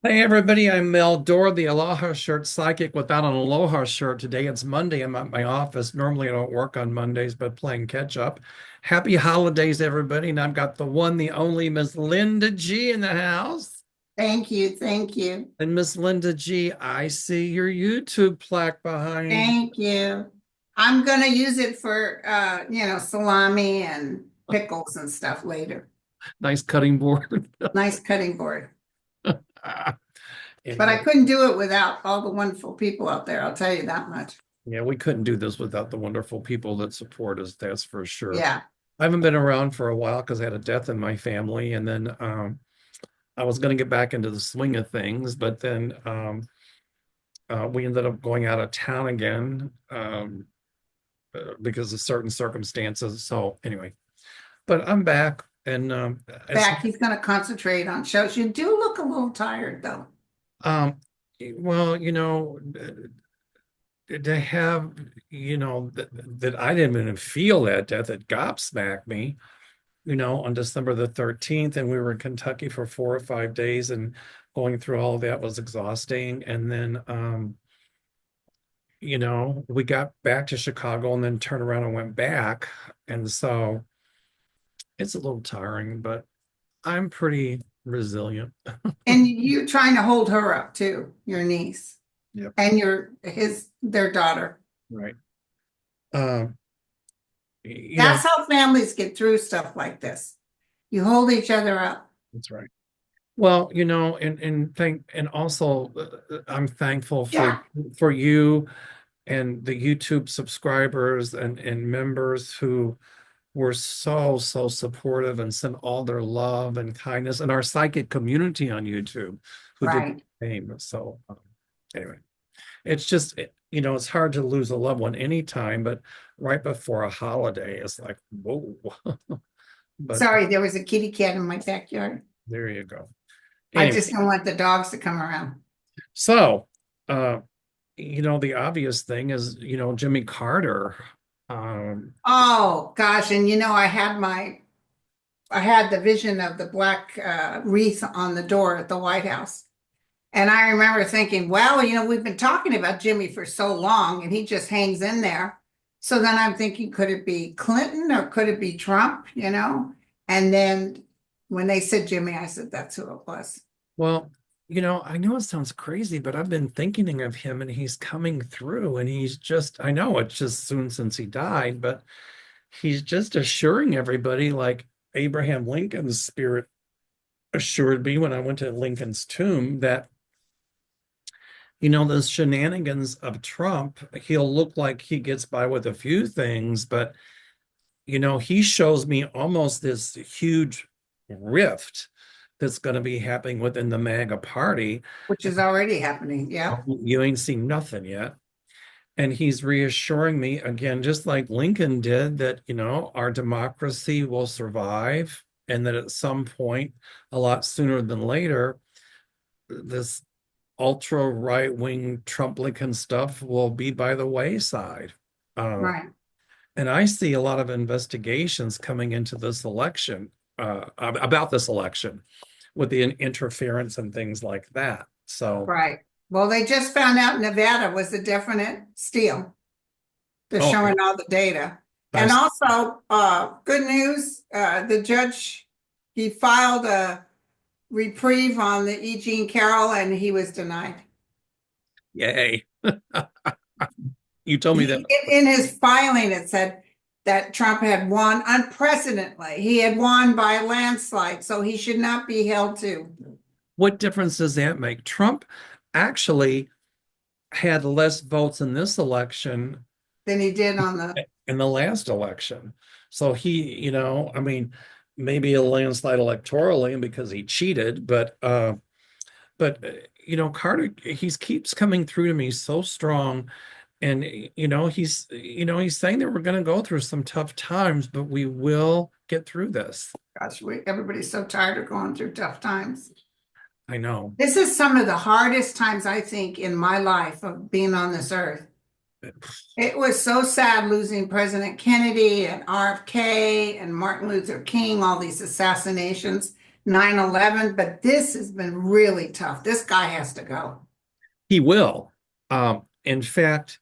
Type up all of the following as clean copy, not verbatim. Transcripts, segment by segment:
Hey everybody, I'm Mel Doerr, the Aloha shirt psychic without an Aloha shirt. Today it's Monday. I'm at my office. Normally I don't work on Mondays, but playing catch up. Happy holidays, everybody. And I've got the one, the only Miss Linda G in the house. Thank you. Thank you. And Miss Linda G, I see your YouTube plaque behind you. Thank you. I'm gonna use it for salami and pickles and stuff later. Nice cutting board. Nice cutting board. But I Anyway, couldn't do it without all the wonderful people out there, I'll tell you that much. yeah, we couldn't do this without the wonderful people that support us, that's for sure. Yeah. I haven't been around for a while because I had a death in my family, and then I was going to get back into the swing of things, but then we ended up going out of town again because of certain circumstances. So anyway, but I'm back, and it's Back, he's gonna concentrate on shows. You do look a little tired though. um, well, to have that I didn't even feel that death. It gobsmacked me. On December the 13th, and we were in Kentucky for 4 or 5 days, and going through all of that was exhausting. And then, we got back to Chicago and then turned around and went back. And so it's a little tiring, but I'm pretty resilient. And you trying to hold her up too, your niece Yep. and their daughter. Right. Um, you know, That's how families get through stuff like this. You hold each other up. that's right. Well, and also I'm thankful Yeah. for you and the YouTube subscribers and members who were so supportive and sent all their love and kindness, and our psychic community on YouTube who did Right. the same. So anyway, it's just it's hard to lose a loved one anytime, but right before a holiday, it's like whoa. But Sorry, there was a kitty cat in my backyard. there you go. I Anyway, just don't want the dogs to come around. so uh, the obvious thing is Jimmy Carter. Oh gosh, and I had the vision of the black wreath on the door at the White House. And I remember thinking, well, we've been talking about Jimmy for so long and he just hangs in there. So then I'm thinking, could it be Clinton or could it be Trump? And then when they said Jimmy, I said, that's who it was. Well, I know it sounds crazy, but I've been thinking of him and he's coming through, and I know it's just soon since he died, but he's just assuring everybody, like Abraham Lincoln's spirit assured me when I went to Lincoln's tomb, that, the shenanigans of Trump, he'll look like he gets by with a few things, but, he shows me almost this huge rift that's going to be happening within the MAGA party. Which is already happening. Yeah. You ain't seen nothing yet. And he's reassuring me again, just like Lincoln did, that, our democracy will survive, and that at some point, a lot sooner than later, this ultra right wing Trump Lincoln stuff will be by the wayside. Uh, Right. and I see a lot of investigations coming into this election, about this election, with the interference and things like that. So, Right. Well, they just found out Nevada was a definite steal. They're oh, showing all the data. I, And also, good news, the judge, he filed a reprieve on the E. Jean Carroll and he was denied. yay. You told me that. In his filing, it said that Trump had won unprecedentedly. He had won by a landslide, so he should not be held to. What difference does that make? Trump actually had less votes in this election Than he did on the, in the last election. So I mean, maybe a landslide electorally because he cheated, but Carter, he keeps coming through to me so strong. And he's saying that we're going to go through some tough times, but we will get through this. gosh, everybody's so tired of going through tough times. I know. This is some of the hardest times I think in my life of being on this earth. It was so sad losing President Kennedy and RFK and Martin Luther King, all these assassinations. 9/11, but this has been really tough. This guy has to go. He will. In fact,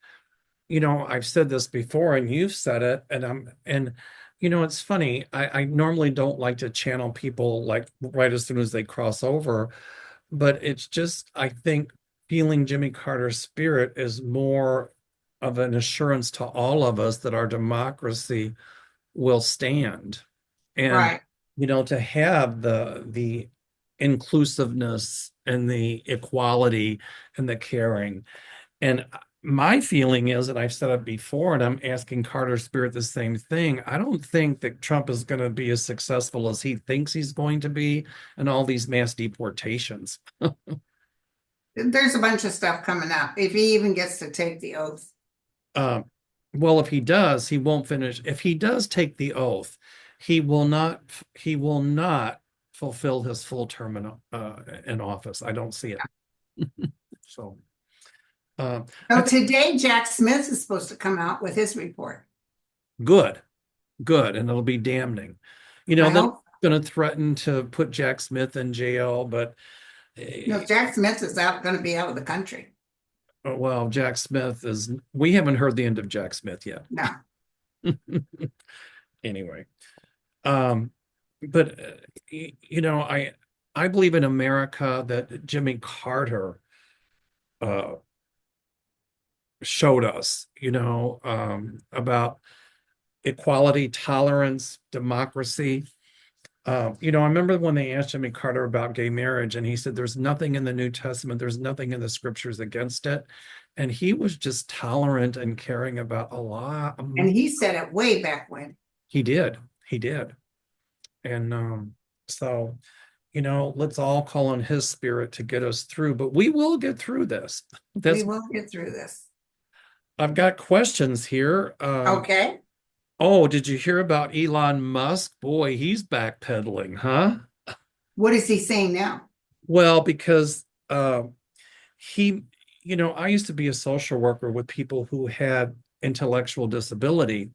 I've said this before and you've said it, and it's funny. I normally don't like to channel people like right as soon as they cross over, but it's just I think feeling Jimmy Carter's spirit is more of an assurance to all of us that our democracy will stand. And Right. to have the inclusiveness and the equality and the caring. And my feeling is, and I've said it before, and I'm asking Carter Spirit the same thing. I don't think that Trump is going to be as successful as he thinks he's going to be in all these mass deportations. There's a bunch of stuff coming up if he even gets to take the oath. Um, well, if he does, he won't finish. If he does take the oath, he will not. He will not fulfill his full term in office. I don't see it. So, uh, I So think today, Jack Smith is supposed to come out with his report. good, good, and it'll be damning. I They're hope. going to threaten to put Jack Smith in jail, but No, Jack Smith is out going to be out of the country. well, Jack Smith is. We haven't heard the end of Jack Smith yet. No. Anyway, um, but I believe in America that Jimmy Carter uh, showed us, about equality, tolerance, democracy. I remember when they asked Jimmy Carter about gay marriage, and he said, "There's nothing in the New Testament, there's nothing in the scriptures against it." And he was just tolerant and caring about a lot. And he said it way back when. He did. And so, let's all call on his spirit to get us through, but we will get through this. We That's will get through this. I've got questions here. Okay. Oh, did you hear about Elon Musk? Boy, he's backpedaling, huh? What is he saying now? Well, because he, I used to be a social worker with people who had intellectual disability.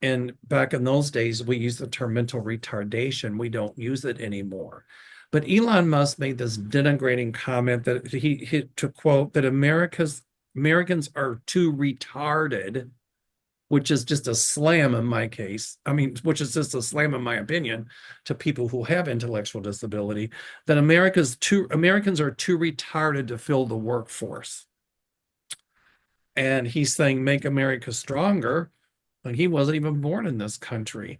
And back in those days, we used the term mental retardation. We don't use it anymore. But Elon Musk made this denigrating comment that he to quote that Americans are too retarded, which is just a slam in my case. I mean, which is just a slam in my opinion to people who have intellectual disability, that Americans are too retarded to fill the workforce. And he's saying make America stronger. And he wasn't even born in this country.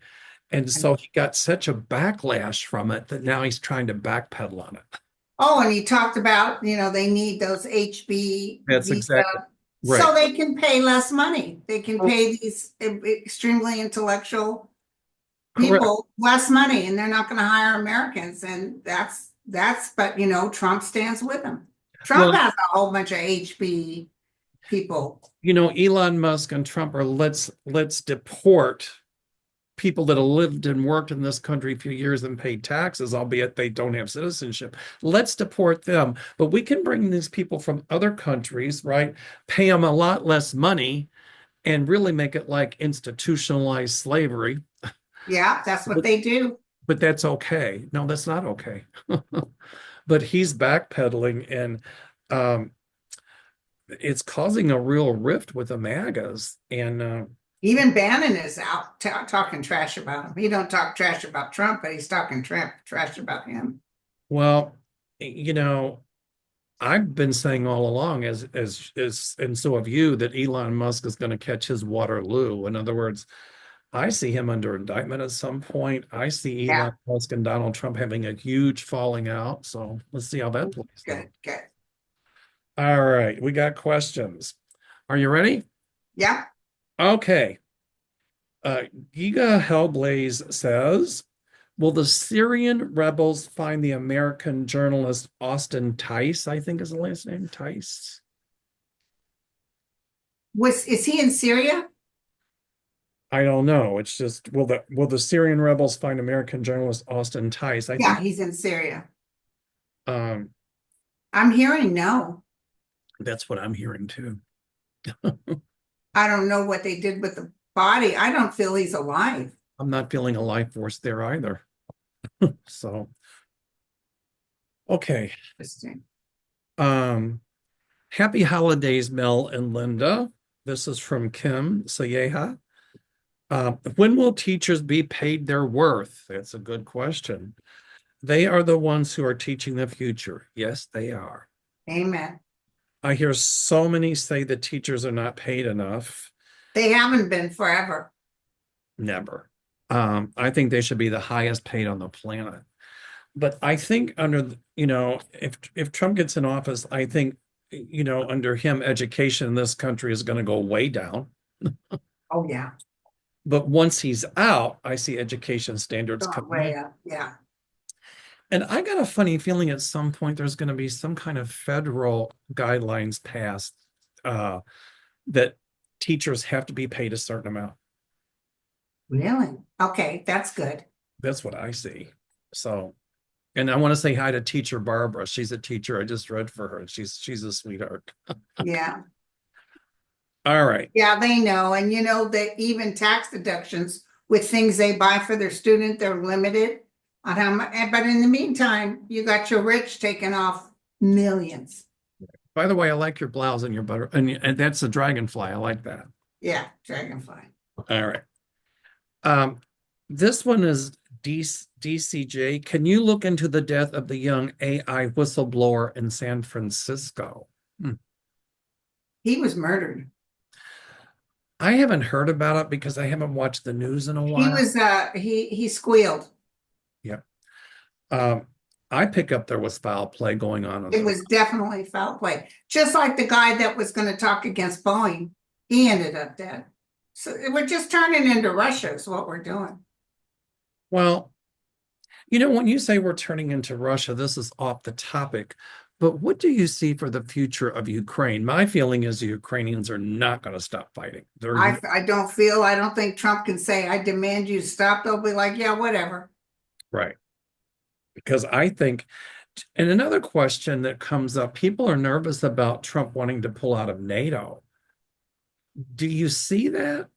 And so he got such a backlash from it that now he's trying to backpedal on it. Oh, and he talked about, they need those HB That's visa exactly right. so they can pay less money. They can pay these extremely intellectual Correct. people less money, and they're not going to hire Americans. And but Trump stands with them. Trump Well, has a whole bunch of HB people. Elon Musk and Trump are let's deport people that have lived and worked in this country a few years and paid taxes, albeit they don't have citizenship. Let's deport them. But we can bring these people from other countries, right? Pay them a lot less money and really make it like institutionalized slavery. Yeah, that's what But, they do. but that's okay. No, that's not okay. But he's backpedaling, and um, it's causing a real rift with the MAGAs. And Even Bannon is out talking trash about him. He don't talk trash about Trump, but he's talking trash about him. well, I've been saying all along, and so have you, that Elon Musk is going to catch his Waterloo. In other words, I see him under indictment at some point. I see Yeah, Elon Musk and Donald Trump having a huge falling out. So let's see how that plays out. good, good. All right, we got questions. Are you ready? Yeah. Okay. Giga Hellblaze says, will the Syrian rebels find the American journalist Austin Tice? I think is the last name, Tice. Is he in Syria? I don't know. It's just will the Syrian rebels find American journalist Austin Tice? I Yeah, think he's in Syria. um, I'm hearing no. that's what I'm hearing too. I don't know what they did with the body. I don't feel he's alive. I'm not feeling a life force there either. So Okay. Interesting. Um, Happy holidays, Mel and Linda. This is from Kim Sayeha. When will teachers be paid their worth? That's a good question. They are the ones who are teaching the future. Yes, they are. Amen. I hear so many say that teachers are not paid enough. They haven't been forever. Never. I think they should be the highest paid on the planet. But I think if Trump gets in office, I think, under him, education in this country is going to go way down. Oh, yeah. But once he's out, I see education standards Gone coming way up. up. Yeah. And I got a funny feeling at some point there's going to be some kind of federal guidelines passed that teachers have to be paid a certain amount. Really? Okay, that's good. That's what I see. So, and I want to say hi to teacher Barbara. She's a teacher. I just read for her. She's a sweetheart. Yeah. All right. Yeah, they know. And that even tax deductions with things they buy for their student, they're limited on how much. But in the meantime, you got your rich taking off millions. By the way, I like your blouse and your butter, and that's a dragonfly. I like that. Yeah, dragonfly. All right. Um, this one is DCJ. Can you look into the death of the young AI whistleblower in San Francisco? He was murdered. I haven't heard about it because I haven't watched the news in a He while. was he squealed. Yeah. Um, I pick up there was foul play going on. It was definitely foul play. Just like the guy that was going to talk against Boeing, he ended up dead. So we're just turning into Russia is what we're doing. Well, when you say we're turning into Russia, this is off the topic, but what do you see for the future of Ukraine? My feeling is the Ukrainians are not going to stop fighting. I don't think Trump can say, I demand you stop. They'll be like, yeah, whatever. Right. Because I think, and another question that comes up, people are nervous about Trump wanting to pull out of NATO. Do you see that?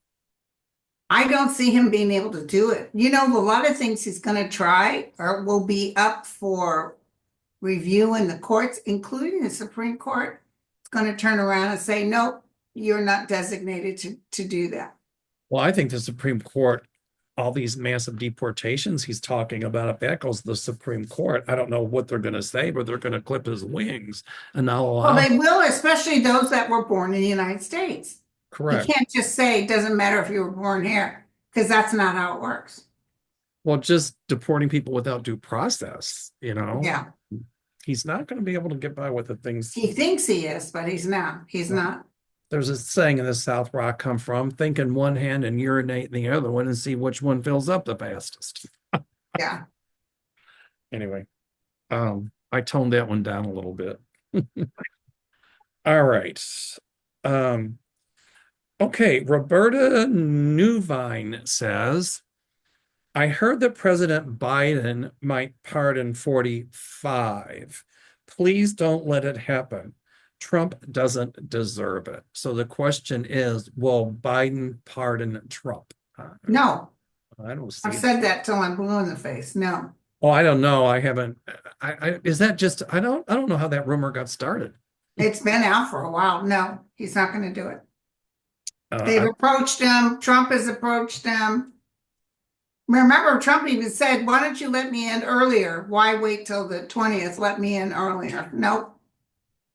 I don't see him being able to do it. A lot of things he's going to try or will be up for review in the courts, including the Supreme Court. It's going to turn around and say, nope, you're not designated to do that. Well, I think the Supreme Court, all these massive deportations he's talking about, if that goes to the Supreme Court, I don't know what they're going to say, but they're going to clip his wings and not Well, allow. they will, especially those that were born in the United States. You Correct. can't just say it doesn't matter if you were born here, because that's not how it works. Well, just deporting people without due process, Yeah. he's not going to be able to get by with the things. He thinks he is, but he's not. He's not. There's a saying in the South where I come from, think in one hand and urinate in the other one and see which one fills up the fastest. Yeah. Anyway, I toned that one down a little bit. All right. Okay, Roberta Newvine says, I heard that President Biden might pardon 45. Please don't let it happen. Trump doesn't deserve it. So the question is, will Biden pardon Trump? No, I don't see I've it. said that till I'm blue in the face. No, Oh, I don't know. I haven't. Is that just? I don't know how that rumor got started. it's been out for a while. No, he's not going to do it. They've I, approached him. Trump has approached them. Remember, Trump even said, why don't you let me in earlier? Why wait till the 20th? Let me in earlier. Nope.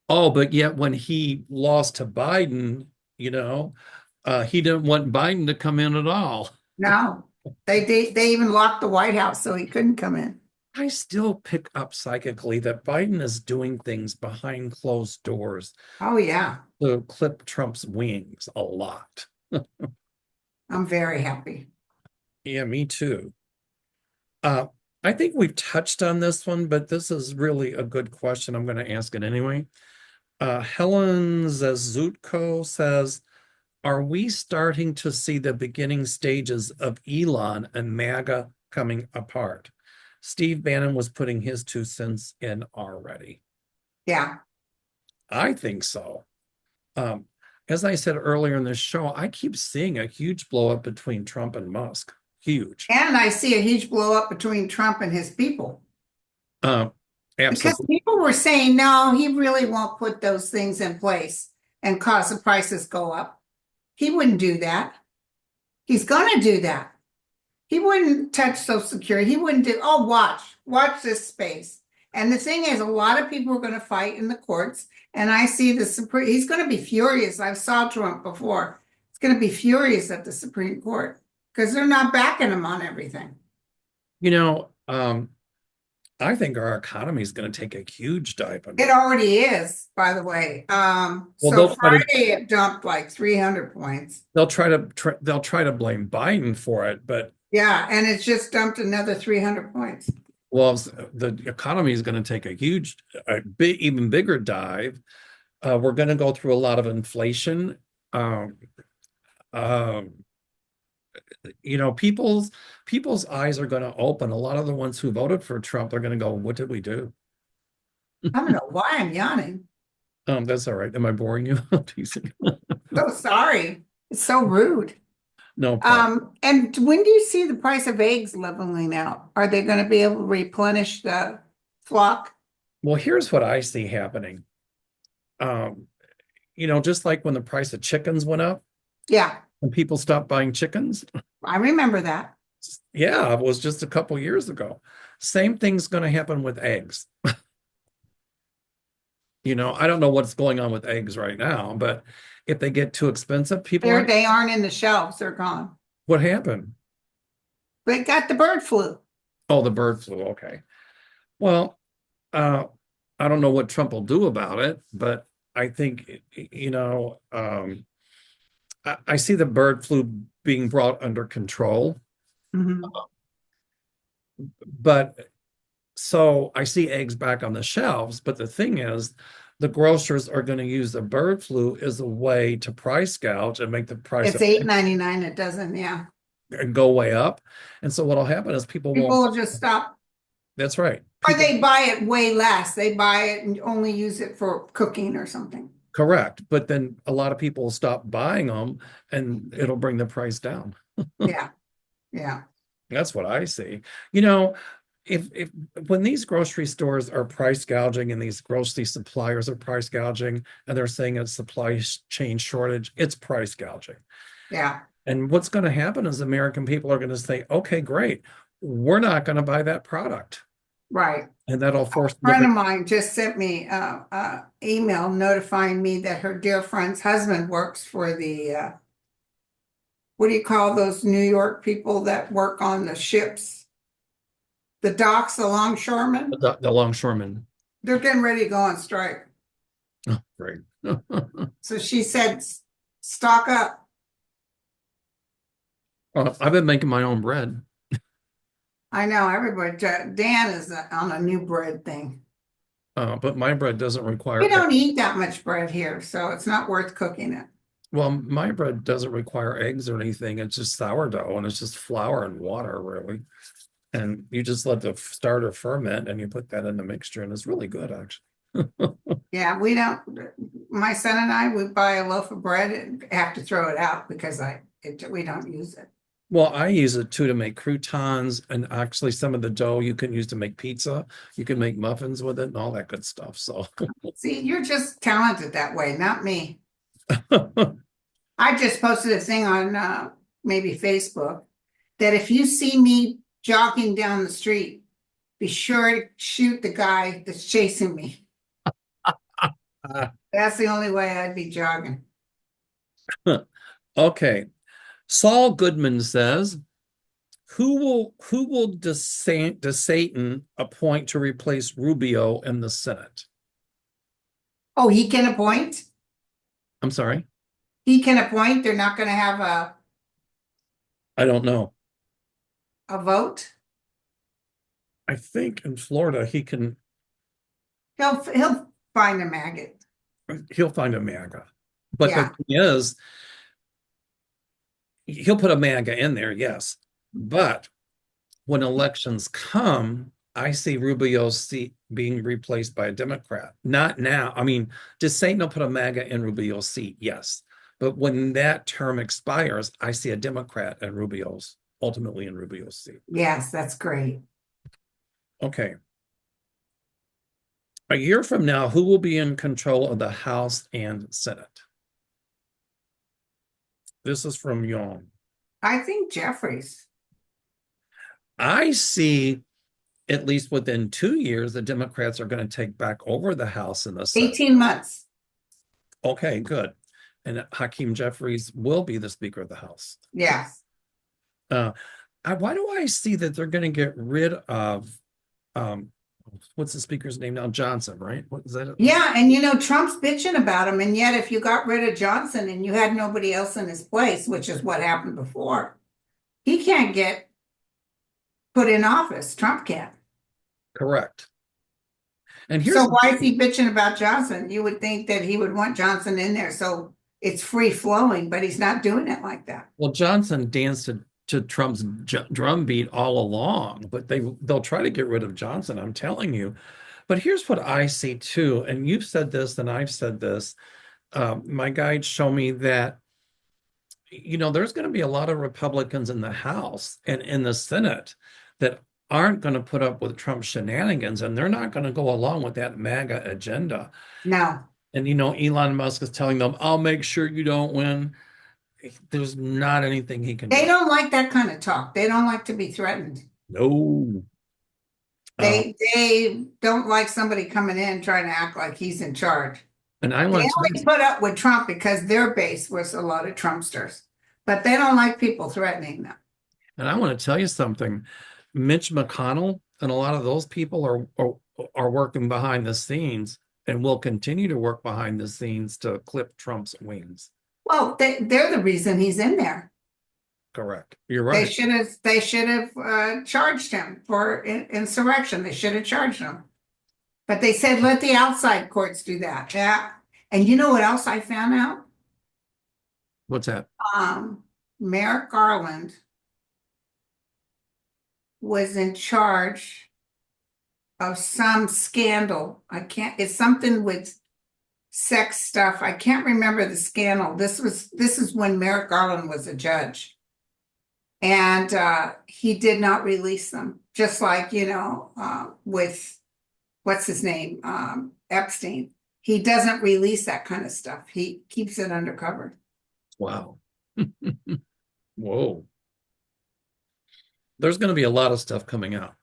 oh, but yet when he lost to Biden, he didn't want Biden to come in at all. No. They even locked the White House so he couldn't come in. I still pick up psychically that Biden is doing things behind closed doors Oh, yeah. to clip Trump's wings a lot. I'm very happy. Yeah, me too. Uh, I think we've touched on this one, but this is really a good question. I'm going to ask it anyway. Helen Zazutko says, are we starting to see the beginning stages of Elon and MAGA coming apart? Steve Bannon was putting his 2 cents in already. Yeah. I think so. As I said earlier in this show, I keep seeing a huge blow up between Trump and Musk. Huge. And I see a huge blow up between Trump and his people. Because Absolutely. people were saying, no, he really won't put those things in place and cause the prices go up. He wouldn't do that. He's going to do that. He wouldn't touch Social Security. He wouldn't do, oh, watch this space. And the thing is, a lot of people are going to fight in the courts. And I see the Supreme, he's going to be furious. I saw Trump before. He's going to be furious at the Supreme Court because they're not backing him on everything. You know, I think our economy is going to take a huge dive It under. already is, by the way. Well, So Friday it dumped like 300 points. they'll try to blame Biden for it, but Yeah, and it's just dumped another 300 points. well, the economy is going to take a huge, a big, even bigger dive. We're going to go through a lot of inflation. Um, um, people's eyes are going to open. A lot of the ones who voted for Trump are going to go, "What did we do?" I don't know why I'm yawning. That's all right. Am I boring you? I'm teasing. So sorry. It's so rude. No problem. And when do you see the price of eggs leveling out? Are they going to be able to replenish the flock? Well, here's what I see happening. Um, just like when the price of chickens went up Yeah, and people stopped buying chickens. I remember that. Yeah, it was just a couple years ago. Same thing's going to happen with eggs. I don't know what's going on with eggs right now, but if they get too expensive, people aren't. They aren't in the shelves, they're gone. What happened? They got the bird flu. Oh, the bird flu. Okay. Well, uh, I don't know what Trump will do about it, but I think, I see the bird flu being brought under control. Mhm. But so I see eggs back on the shelves. But the thing is, the grocers are going to use the bird flu as a way to price gouge and make the price It's of eggs 8.99. It doesn't, yeah. go way up. And so what'll happen is people People won't. will just stop. That's right. Or People they buy it way less. They buy it and only use it for cooking or something. correct. But then a lot of people will stop buying them and it'll bring the price down. Yeah, yeah, That's what I see. You know, if when these grocery stores are price gouging and these grocery suppliers are price gouging and they're saying it's supply chain shortage, it's price gouging. yeah, And what's going to happen is American people are going to say, okay, great, we're not going to buy that product. right. And that'll force A them to friend bring, of mine just sent me a email notifying me that her dear friend's husband works for the what do you call those New York people that work on the ships, the docks, the longshoremen? the longshoremen. They're getting ready to go on strike. Oh, great. So she said, stock up. I've been making my own bread, I know everybody, Dan is on a new bread thing. but my bread doesn't We require. don't eat that much bread here, so it's not worth cooking it. Well, my bread doesn't require eggs or anything. It's just sourdough and it's just flour and water, really. And you just let the starter ferment and you put that in the mixture, and it's really good, actually. Yeah, we don't, my son and I would buy a loaf of bread and have to throw it out because we don't use it. Well, I use it too to make croutons, and actually some of the dough you can use to make pizza. You can make muffins with it and all that good stuff. So, See, you're just talented that way, not me. I just posted a thing on maybe Facebook that if you see me jogging down the street, be sure to shoot the guy that's chasing me. That's the only way I'd be jogging. okay. Saul Goodman says, who will DeSatan appoint to replace Rubio in the Senate? Oh, he can appoint? I'm sorry, He can appoint. They're not going to have I don't know. a vote. I think in Florida He'll find a maggot. he'll find a MAGA. But the Yeah. thing is, he'll put a MAGA in there, yes. But when elections come, I see Rubio's seat being replaced by a Democrat. Not now. I mean, just saying they'll put a MAGA in Rubio's seat, yes. But when that term expires, I see a Democrat in ultimately in Rubio's seat. Yes, that's great. Okay. A year from now, who will be in control of the House and Senate? This is from Yon. I think Jeffries. I see at least within 2 years, the Democrats are going to take back over the House and the Senate. 18 months. Okay, good. And Hakeem Jeffries will be the Speaker of the House. Yes. Uh, why do I see that they're going to get rid of um, what's the speaker's name now? Johnson, right? What is that? Yeah, and Trump's bitching about him, and yet if you got rid of Johnson and you had nobody else in his place, which is what happened before, he can't get put in office. Trump can't. Correct. And here's So why is he bitching about Johnson? You would think that he would want Johnson in there so it's free flowing, but he's not doing it like that. well, Johnson danced to Trump's drum beat all along, but they'll try to get rid of Johnson, I'm telling you. But here's what I see too, and you've said this, and I've said this. My guides show me that there's going to be a lot of Republicans in the House and in the Senate that aren't going to put up with Trump's shenanigans, and they're not going to go along with that MAGA agenda. No, And Elon Musk is telling them, "I'll make sure you don't win." There's not anything he can they do. don't like that kind of talk. They don't like to be threatened. No. Uh, They don't like somebody coming in trying to act like he's in charge. and I They want to tell only you, put up with Trump because their base was a lot of Trumpsters, but they don't like people threatening them. and I want to tell you something. Mitch McConnell and a lot of those people are working behind the scenes and will continue to work behind the scenes to clip Trump's wings. Well, they're the reason he's in there. Correct. You're They right. should have they should have charged him for insurrection. They should have charged him. But they said let the outside courts do that. Yeah. And you know what else I found out? What's that? Um, Merrick Garland was in charge of some scandal. It's something with sex stuff. I can't remember the scandal. This is when Merrick Garland was a judge. And he did not release them, just like, with what's his name, Epstein. He doesn't release that kind of stuff. He keeps it undercover. Wow. Whoa. There's going to be a lot of stuff coming out.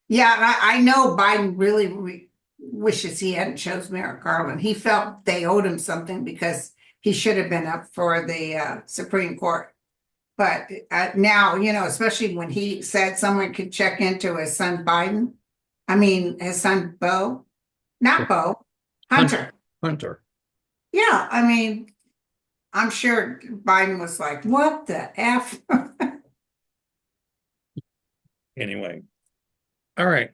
Yeah, I know Biden really wishes he hadn't chose Merrick Garland. He felt they owed him something because he should have been up for the Supreme Court. But now, especially when he said someone could check into his son Biden, I mean, his son Bo, not Bo, Hunter. Hunter. Yeah, I mean, I'm sure Biden was like, what the F? Anyway. All right.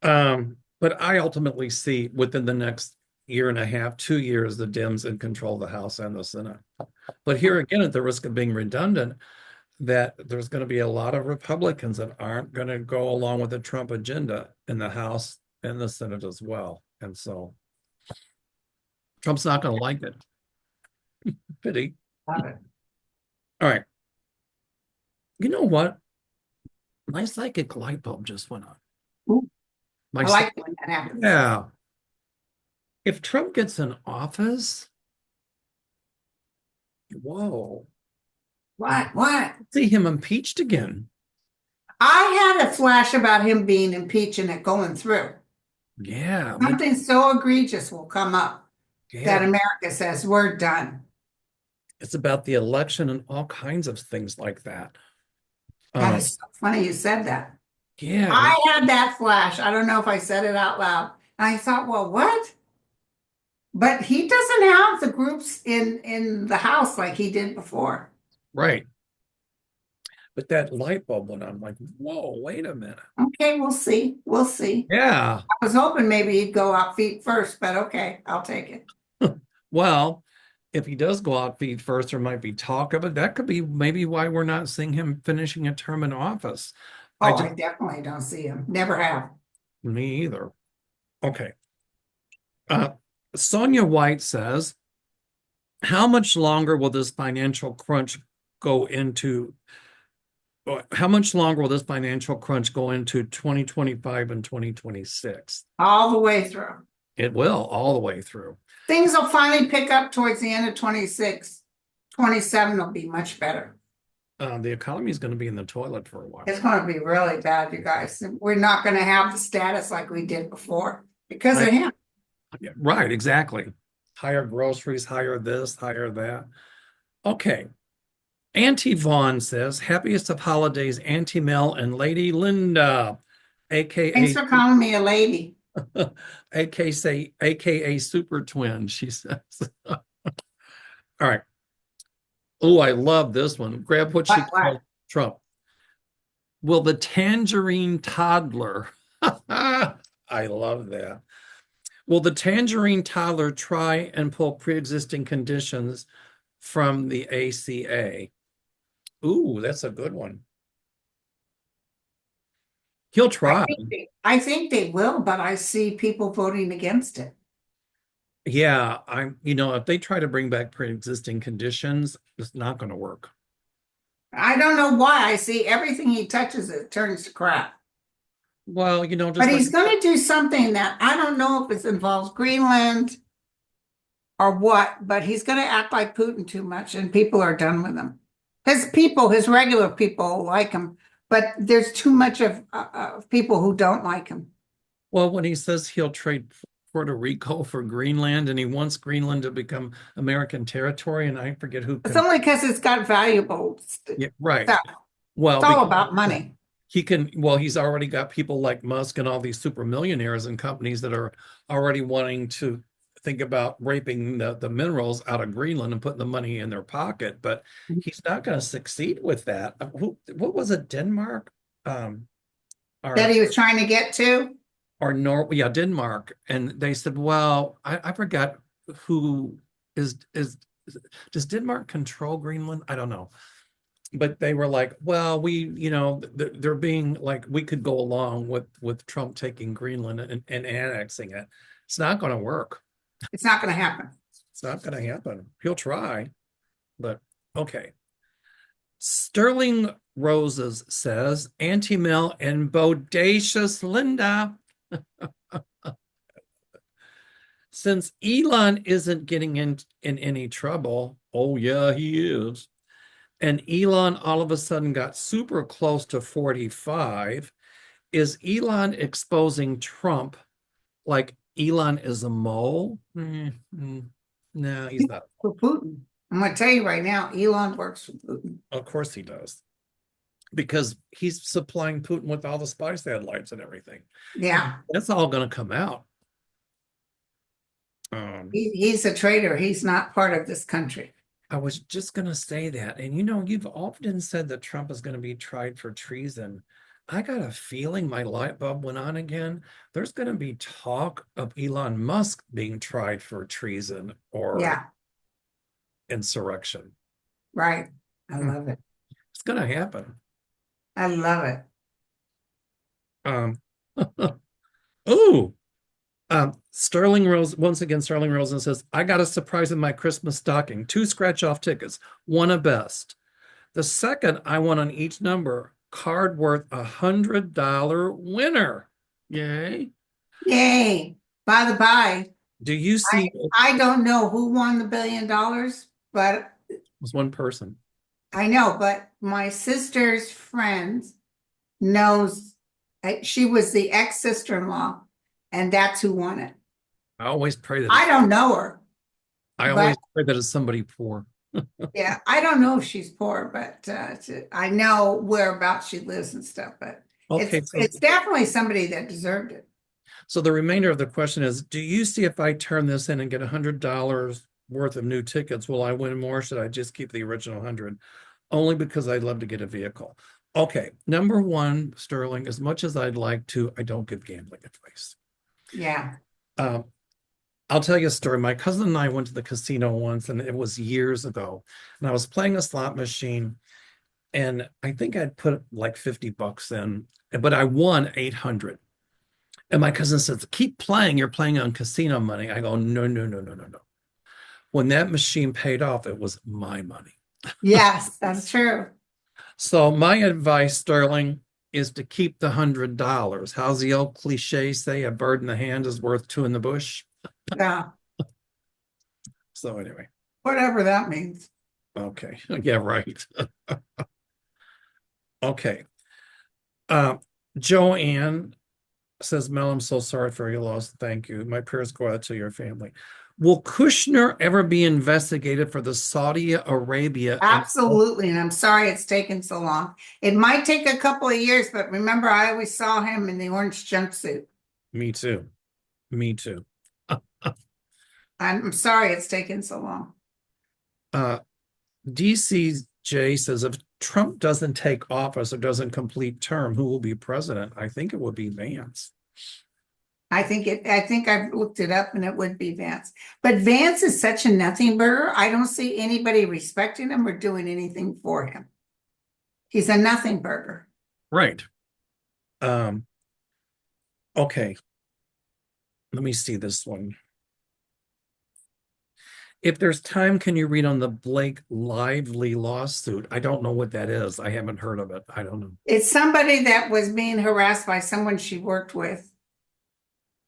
But I ultimately see within the next year and a half, 2 years, the Dems in control of the House and the Senate. But here again, at the risk of being redundant, that there's going to be a lot of Republicans that aren't going to go along with the Trump agenda in the House and the Senate as well. And so Trump's not going to like it. Pity. Love it. All right. You know what? My psychic light bulb just went on. Ooh, My I like when that happens. Yeah. If Trump gets in office, whoa, What? see him impeached again. I had a flash about him being impeached and it going through. Yeah, but Something so egregious will come up that yeah, America says we're done. it's about the election and all kinds of things like that. That Um, is so funny you said that. yeah, I had that flash. I don't know if I said it out loud. And I thought, well, what? But he doesn't have the groups in the house like he did before. right. But that light bulb went on. I'm like, whoa, wait a minute. Okay, we'll see. We'll see. Yeah. I was hoping maybe he'd go out feet first, but okay, I'll take it. Well, if he does go out feet first, there might be talk of it. That could be maybe why we're not seeing him finishing a term in office. I Oh, just, I definitely don't see him. Never have. me either. Okay. Uh, Sonia White says, how much longer will this financial crunch go into? How much longer will this financial crunch go into 2025 and 2026? All the way through. It will all the way through. Things will finally pick up towards the end of 26. 27 will be much better. The economy is going to be in the toilet for a while. It's going to be really bad, you guys. We're not going to have the status like we did before because I, of him. yeah, right, exactly. Higher groceries, higher this, higher that. Okay. Auntie Vaughn says, happiest of holidays, Auntie Mel and Lady Linda, Thanks aka for calling me a lady. aka Super Twin, she says. All right. Oh, I love this one. Grab what she What? calls Trump. Will the tangerine toddler? I love that. Will the tangerine toddler try and pull pre-existing conditions from the ACA? Ooh, that's a good one. He'll try. I think they will, but I see people voting against it. Yeah, if they try to bring back pre-existing conditions, it's not going to work. I don't know why. I see everything he touches, it turns to crap. Well, But just like he's going to do something that I don't know if it involves Greenland or what, but he's going to act like Putin too much, and people are done with him. His people, his regular people like him, but there's too much of people who don't like him. well, when he says he'll trade Puerto Rico for Greenland and he wants Greenland to become American territory, and I forget who It's can. only because it's got valuable Yeah, right. stuff. Well, It's all because about money. he's already got people like Musk and all these super millionaires and companies that are already wanting to think about raping the minerals out of Greenland and putting the money in their pocket, but he's not going to succeed with that. What was it, Denmark? That Or he was trying to get to. yeah, Denmark. And they said, well, I forgot who is does Denmark control Greenland? I don't know. But they were like, well, they're being like, we could go along with Trump taking Greenland and annexing it. It's not going to work. It's not going to happen. It's not going to happen. He'll try, but okay. Sterling Roses says, Auntie Mel and bodacious Linda. Since Elon isn't getting in any trouble, oh yeah, he is. And Elon all of a sudden got super close to 45. Is Elon exposing Trump like Elon is a mole? No, he's not. For Putin. I'm going to tell you right now, Elon works for Putin. Of course he does. Because he's supplying Putin with all the spy satellites and everything. And Yeah. that's all going to come out. He's a traitor. He's not part of this country. I was just going to say that. And you've often said that Trump is going to be tried for treason. I got a feeling my light bulb went on again. There's going to be talk of Elon Musk being tried for treason or Yeah, insurrection. right. I love it. It's going to happen. I love it. Um, oh, Sterling Rose, once again, Sterling Rosen says, I got a surprise in my Christmas stocking, 2 scratch-off tickets, one a best. The second, I won on each number, card worth $100 winner. Yay. Yay. By the by, Do you see it I don't know who won the $1 billion, but was one person? I know, but my sister's friend knows she was the ex-sister-in-law, and that's who won it. I always pray that I don't know her, I always but pray that it's somebody poor. yeah, I don't know if she's poor, but I know whereabouts she lives and stuff. But Okay, it's definitely somebody that deserved it. so the remainder of the question is, do you see if I turn this in and get $100 worth of new tickets, will I win more? Should I just keep the original 100? Only because I'd love to get a vehicle. Okay, number one, Sterling, as much as I'd like to, I don't give gambling advice. Yeah. Um, I'll tell you a story. My cousin and I went to the casino once, and it was years ago. And I was playing a slot machine, and I think I'd put like 50 bucks in, but I won 800. And my cousin says, keep playing. You're playing on casino money. I go, no, no, no, no, no, no. When that machine paid off, it was my money. Yes, that's true. So my advice, Sterling, is to keep the $100. How's the old cliche say? A bird in the hand is worth two in the bush. Yeah, So anyway, whatever that means. okay. Yeah, right. Okay. Uh, Joanne says, Mel, I'm so sorry for your loss. Thank you. My prayers go out to your family. Will Kushner ever be investigated for the Saudi Arabia and Absolutely. And I'm sorry it's taken so long. It might take a couple of years, but remember, I always saw him in the orange jumpsuit. me too. Me too. I'm sorry it's taken so long. Uh, DCJ says if Trump doesn't take office or doesn't complete term, who will be president? I think it would be Vance. I think I've looked it up and it would be Vance. But Vance is such a nothing burger. I don't see anybody respecting him or doing anything for him. He's a nothing burger. Right. Um, okay. Let me see this one. If there's time, can you read on the Blake Lively lawsuit? I don't know what that is. I haven't heard of it. I don't know. It's somebody that was being harassed by someone she worked with.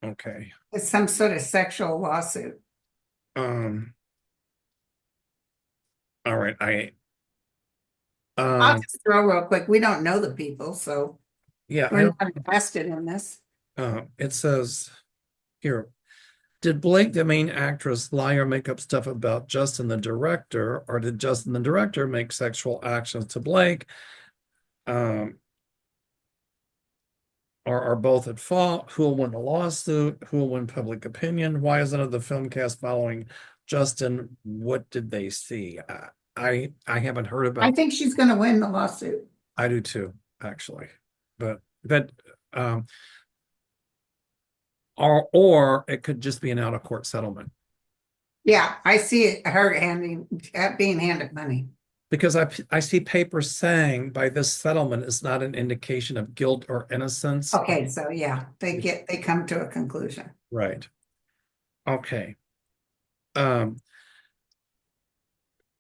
Okay. It's some sort of sexual lawsuit. Um, all right. I'll Um, just throw real quick. We don't know the people, so yeah, I we're don't, not invested in this. it says here, did Blake, the main actress, lie or make up stuff about Justin, the director, or did Justin, the director, make sexual actions to Blake? Um, or are both at fault? Who will win the lawsuit? Who will win public opinion? Why isn't it the film cast following Justin? What did they see? I haven't heard I about. think she's going to win the lawsuit. I do too, actually, but that or it could just be an out of court settlement Yeah, I see it, her being handed money. because I see papers saying by this settlement is not an indication of guilt or innocence. Okay, so yeah, they come to a conclusion. Right. Okay. Um,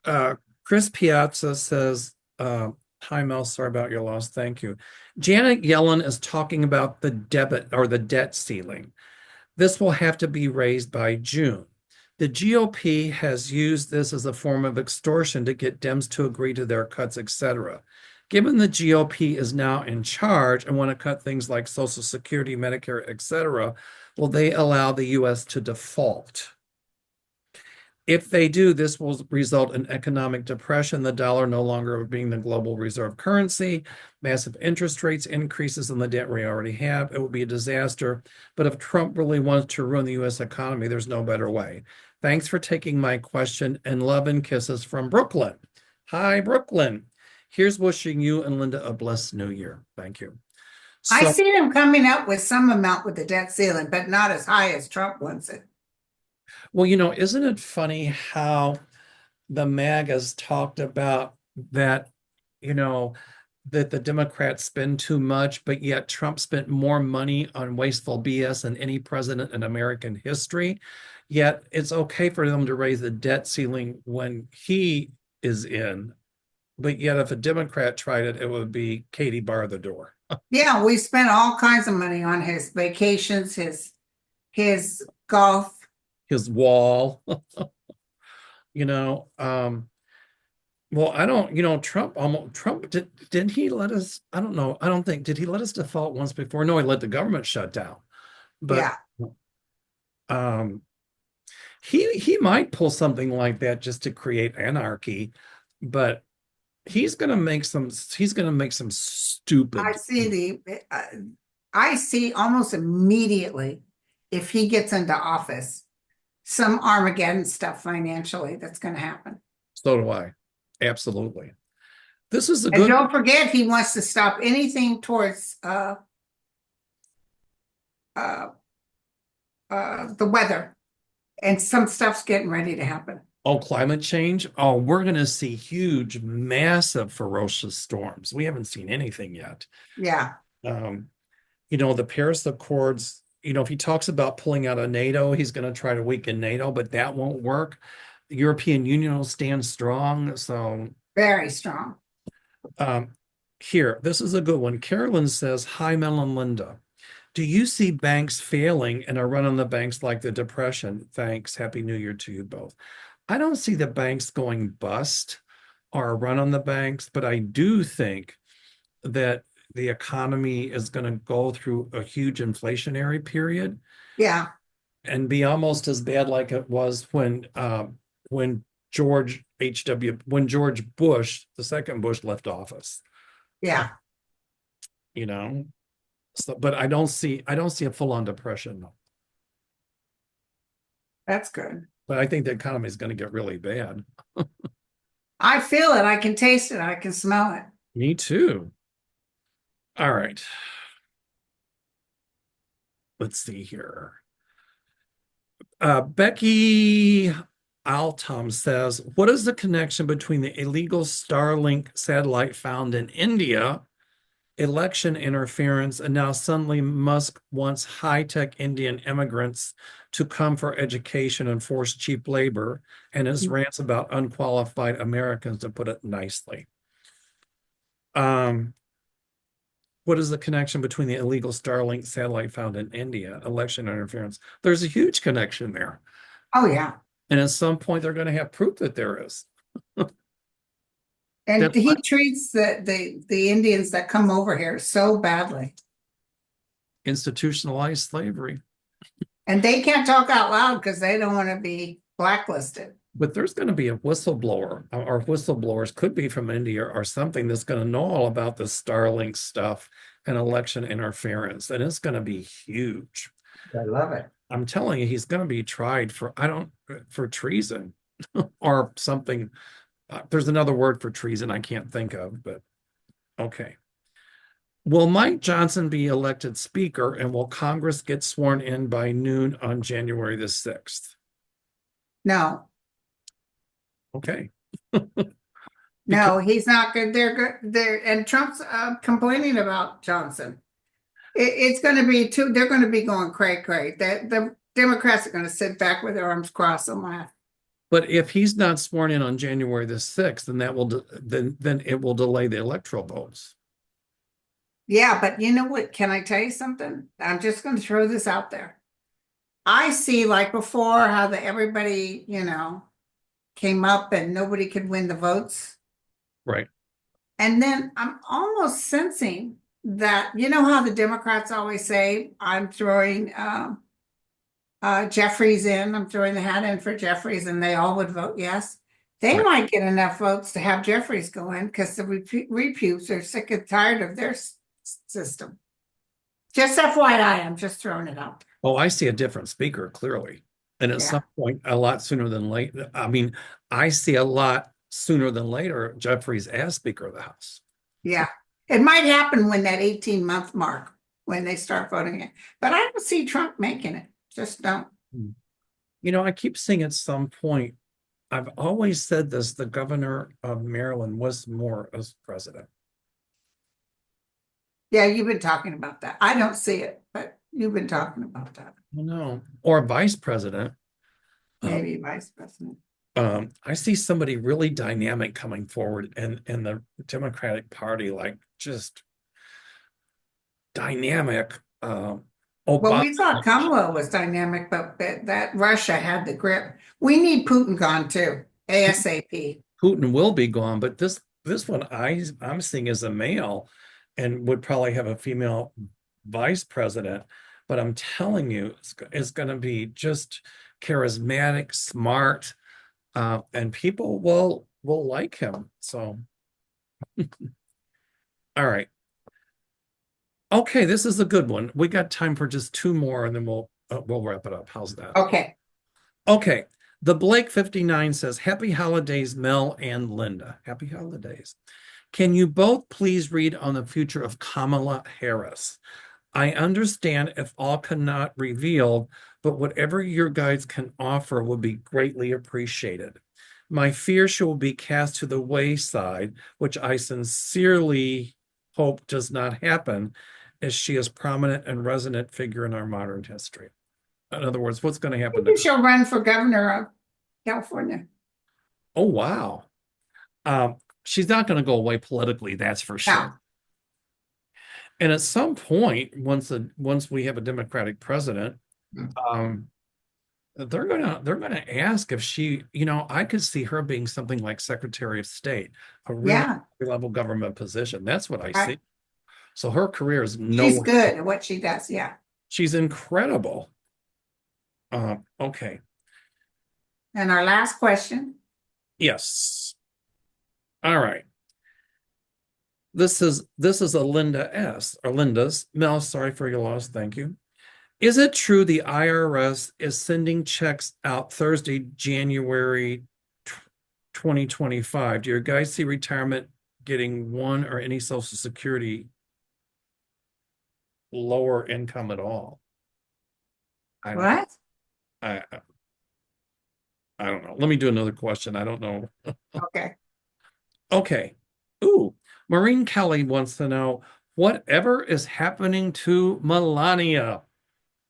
Uh, Chris Piazza says, hi Mel, sorry about your loss. Thank you. Janet Yellen is talking about the debit or the debt ceiling. This will have to be raised by June. The GOP has used this as a form of extortion to get Dems to agree to their cuts, etc. Given the GOP is now in charge and want to cut things like Social Security, Medicare, etc., will they allow the U.S. to default? If they do, this will result in economic depression, the dollar no longer being the global reserve currency, massive interest rates increases in the debt we already have. It would be a disaster. But if Trump really wants to ruin the US economy, there's no better way. Thanks for taking my question and love and kisses from Brooklyn. Hi, Brooklyn. Here's wishing you and Linda a blessed new year. Thank you. I So, see them coming up with some amount with the debt ceiling, but not as high as Trump wants it. well, isn't it funny how the MAGAs talked about that, you know, that the Democrats spend too much, but yet Trump spent more money on wasteful BS than any president in American history. Yet it's okay for them to raise the debt ceiling when he is in. But yet, if a Democrat tried it, it would be Katie bar the door. Yeah, we spent all kinds of money on his vacations, his golf. His wall, you know. Well, I don't, Trump didn't he let us, I don't know. I don't think, did he let us default once before? No, he let the government shut down. But Yeah, um he might pull something like that just to create anarchy, but he's gonna make some I stupid. see I see almost immediately if he gets into office, some Armageddon stuff financially that's going to happen. So do I. Absolutely. This is a And good. don't forget, he wants to stop anything towards uh, the weather, and some stuff's getting ready to happen. Oh, climate change. Oh, we're gonna see huge, massive, ferocious storms. We haven't seen anything yet. Yeah, Um, the Paris Accords, if he talks about pulling out of NATO, he's going to try to weaken NATO, but that won't work. The European Union will stand strong. So, very strong. um, Here, this is a good one. Carolyn says, "Hi, Mel and Linda. Do you see banks failing and a run on the banks like the Depression? Thanks. Happy New Year to you both." I don't see the banks going bust or a run on the banks, but I do think that the economy is going to go through a huge inflationary period Yeah, and be almost as bad like it was when George Bush, the second Bush, left office. Uh, yeah, you know, so but I don't see a full-on depression. No. that's good. But I think the economy is going to get really bad. I feel it. I can taste it. I can smell it. Me too. All right. Let's see here. Becky Altom says, "What is the connection between the illegal Starlink satellite found in India, election interference, and now suddenly Musk wants high-tech Indian immigrants to come for education and force cheap labor, and his rants about unqualified Americans, to put it nicely?" Um, what is the connection between the illegal Starlink satellite found in India, election interference? There's a huge connection there. Oh yeah. And at some point, they're going to have proof that there is. And That's why he treats the Indians that come over here so badly. institutionalized slavery. And they can't talk out loud because they don't want to be blacklisted. But there's going to be a whistleblower, or whistleblowers could be from India or something that's going to know all about the Starlink stuff and election interference. And it's going to be huge. I love it. I'm telling you, he's going to be tried for treason or something. There's another word for treason I can't think of, but okay. Will Mike Johnson be elected speaker, and will Congress get sworn in by noon on January the 6th? No, Okay. Because no, he's not good. They're good. And Trump's complaining about Johnson. It's going to be too. They're going to be going cray cray. The Democrats are going to sit back with their arms crossed and laugh. But if he's not sworn in on January the 6th, then then it will delay the electoral votes. Yeah, but you know what? Can I tell you something? I'm just going to throw this out there. I see like before how everybody, came up and nobody could win the votes. Right. And then I'm almost sensing that, you know how the Democrats always say, I'm throwing Jeffries in, I'm throwing the hat in for Jeffries, and they all would vote yes. They Right. might get enough votes to have Jeffries go in because the reputes are sick and tired of their system. Just FYI, I'm just throwing it out. Oh, I see a different speaker clearly. And at some Yeah, point, a lot sooner than later. I mean, I see a lot sooner than later Jeffries as Speaker of the House. yeah. It might happen when that 18-month mark, when they start voting it. But I don't see Trump making it. Just don't. I keep seeing at some point, I've always said this, the governor of Maryland was more as president. Yeah, you've been talking about that. I don't see it, but you've been talking about that. No, or vice president. Uh, Maybe vice president. I see somebody really dynamic coming forward in the Democratic Party, like just dynamic. Well, Obama. we thought Kamala was dynamic, but that Russia had the grip. We need Putin gone too, ASAP. Putin will be gone, but this one I'm seeing as a male, and would probably have a female vice president. But I'm telling you, it's going to be just charismatic, smart, and people will like him. So, all right. Okay, this is a good one. We got time for just two more, and then we'll wrap it up. How's that? Okay. Okay. The Blake 59 says, "Happy holidays, Mel and Linda. Happy holidays. Can you both please read on the future of Kamala Harris? I understand if all cannot revealed, but whatever your guides can offer would be greatly appreciated. My fear she will be cast to the wayside, which I sincerely hope does not happen, as she is prominent and resonant figure in our modern history." In other words, what's going to happen to Maybe her? she'll run for governor of California. Oh, wow. She's not going to go away politically, that's for No, sure. And at some point, once we have a Democratic president, um, they're gonna ask if she, I could see her being something like Secretary of State, a really Yeah, level government position. That's what I right. see. So her career is She's nowhere. good at what she does. Yeah. She's incredible. Okay. And our last question. Yes. All right. This is a Linda S. or Linda's. Mel, sorry for your loss. Thank you. Is it true the IRS is sending checks out Thursday, January 2025? Do your guys see retirement getting one or any Social Security lower income at all? I don't What? I I don't know. Let me do another question. I don't know. Okay. Okay. Ooh, Maureen Kelly wants to know whatever is happening to Melania.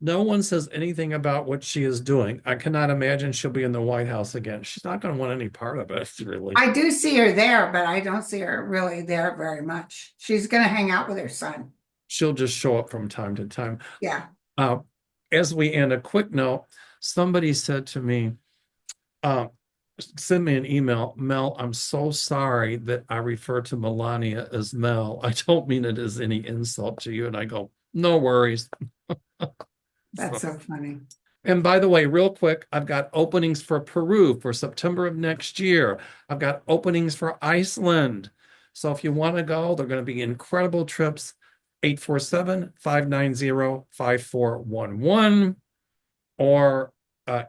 No one says anything about what she is doing. I cannot imagine she'll be in the White House again. She's not going to want any part of it, really. I do see her there, but I don't see her really there very much. She's going to hang out with her son. She'll just show up from time to time. Yeah. Uh, as we end, a quick note, somebody said to me, uh, send me an email, Mel, I'm so sorry that I refer to Melania as Mel. I don't mean it as any insult to you. And I go, no worries. That's So, so funny. and by the way, real quick, I've got openings for Peru for September of next year. I've got openings for Iceland. So if you want to go, they're going to be incredible trips. 847-590-5411 or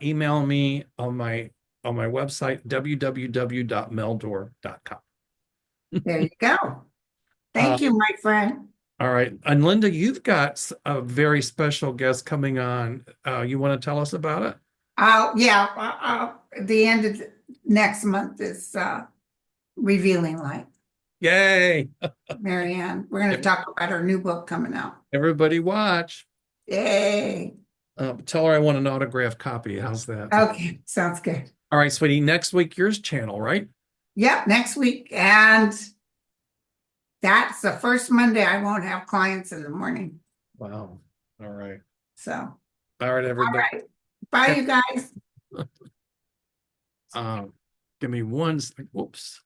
email me on my website, www.meldoor.com. There you go. Uh, Thank you, my friend. all right. And Linda, you've got a very special guest coming on. You want to tell us about it? Yeah, the end of next month is Revealing Light. Yay. Marianne, we're going to talk about her new book coming out. Everybody watch. Yay. Tell her I want an autographed copy. How's that? Okay, sounds good. All right, sweetie. Next week, yours channel, right? Yep, next week. And that's the first Monday I won't have clients in the morning. Wow. All right. So, all All right, everybody. right. Bye, you guys. Um, give me one second. Whoops.